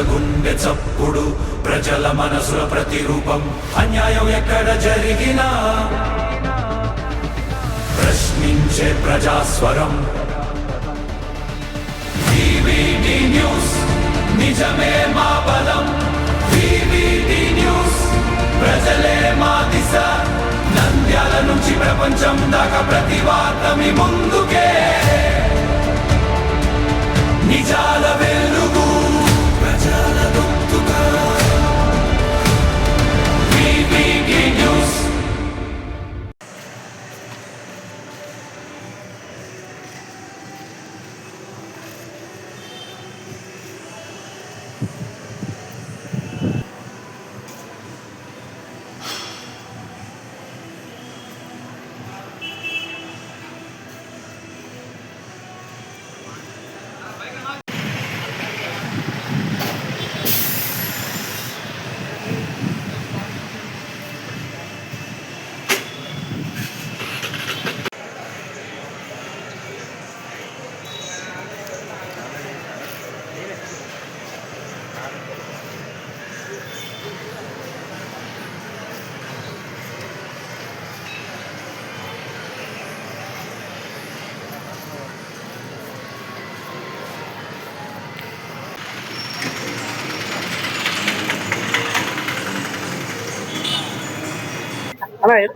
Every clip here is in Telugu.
గుండె చప్పుడు ప్రజల మనసుల ప్రతిరూపం అన్యాయం ఎక్కడ జరిగినా ప్రశ్నించే ప్రజాస్వరం వివిడి న్యూస్ నిజమే మా బలం వివిడి న్యూస్ ప్రజలే మా దిశ నంద్యాల నుంచి ప్రపంచం దాకా ప్రతి వార్త మీ ముందుకే నిజాల వెలుగు ప్రజల గొంతుగా వివిడి న్యూస్.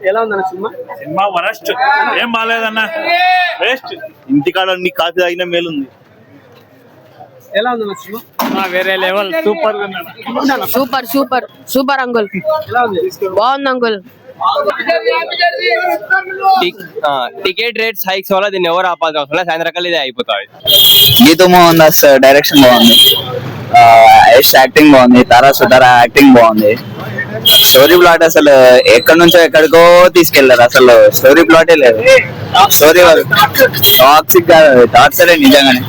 ఎలా ఉందన్న సినిమా? సినిమా వరస్ట్, ఏం బాగాలేదన్న, వేస్ట్. ఇంటికాడ కాఫీ తాగిన మేలుంది. ఎలా ఉందన్న సినిమా? వేరే level, super super super super uncle. ఎలా ఉంది? బాగుంది అంకుల్. టికెట్ రేట్స్ హైక్స్ వల్ల దీన్ని ఎవరు ఆపాల్సిన అవసరం లేదు. సాయంత్రం ఇదే అయిపోతుంది. గీతం బాగుంది, డైరెక్షన్ బాగుంది, యాక్టింగ్ బాగుంది, తారా సుతారా యాక్టింగ్ బాగుంది. స్టోరీ ప్లాట్ అసలు ఎక్కడి నుంచో ఎక్కడికో తీసుకెళ్లారు. అసలు స్టోరీ ప్లాటే లేదు. స్టోరీ టాక్సిక్ టార్చరే నిజంగానే.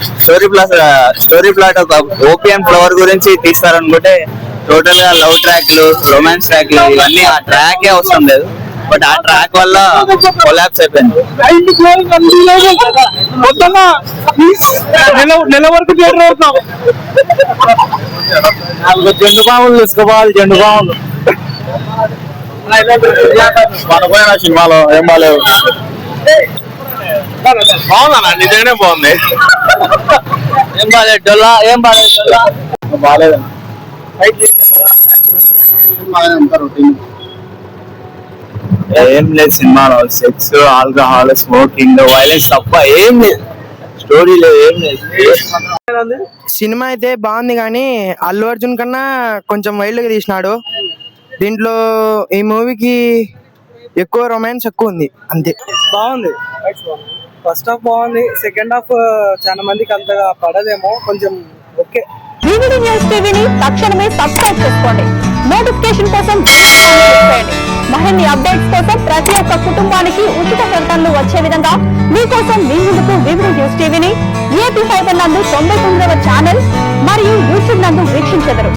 స్టోరీ ప్లాట్ ఒక ఓపిఎం ఫ్లవర్ గురించి తీస్తారనుకుంటే టోటల్ గా లవ్ ట్రాక్లు, రొమాన్స్ ట్రాక్లు ఇవన్నీ ఆ ట్రాకే అవసరం లేదు. బట్ ఆ ట్రాక్ వల్ల కొలాప్స్ అయిపోయింది. నెల వరకు జెండు బావులు తీసుకోవాలి. జెండు బావులు మనపోయిన సినిమాలో ఏం బాగాలేవు. బాగుందన్న, నిజంగానే బాగుంది. ఏం బాగాలేదు డొల్లా, ఏం బాగాలేదు బాగాలేదు. ఏం లేదు సినిమాలో. సెక్స్, ఆల్కహాల్, స్మోకింగ్, వైలెన్స్ తప్ప ఏం లేదు. స్టోరీ లేదు, ఏం లేదు. సినిమా అయితే బాగుంది కానీ అల్లు అర్జున్ కన్నా కొంచెం వైల్డ్ గా తీసినాడు. దీంట్లో ఈ మూవీకి ఎక్కువ రొమాన్స్ ఎక్కువ ఉంది అంతే. బాగుంది. ఫస్ట్ హాఫ్ బాగుంది, సెకండ్ హాఫ్ చాలా మందికి అంతగా పడదేమో, కొంచెం ఓకే. వివిడి న్యూస్ టీవీని తక్షణమే సబ్స్క్రైబ్ చేసుకోండి. నోటిఫికేషన్ కోసం బెల్ ఐకాన్ క్లిక్ చేయండి. మరిన్ని అప్డేట్స్ కోసం ప్రతి ఒక్క కుటుంబానికి ఉచిత ప్రకటనలు వచ్చే విధంగా మీకోసం మీ ముందుకు వివిడి న్యూస్ టీవీని ఏపీ ఫైబర్ నందు 99వ ఛానల్ మరియు యూట్యూబ్ నందు వీక్షించెదరు.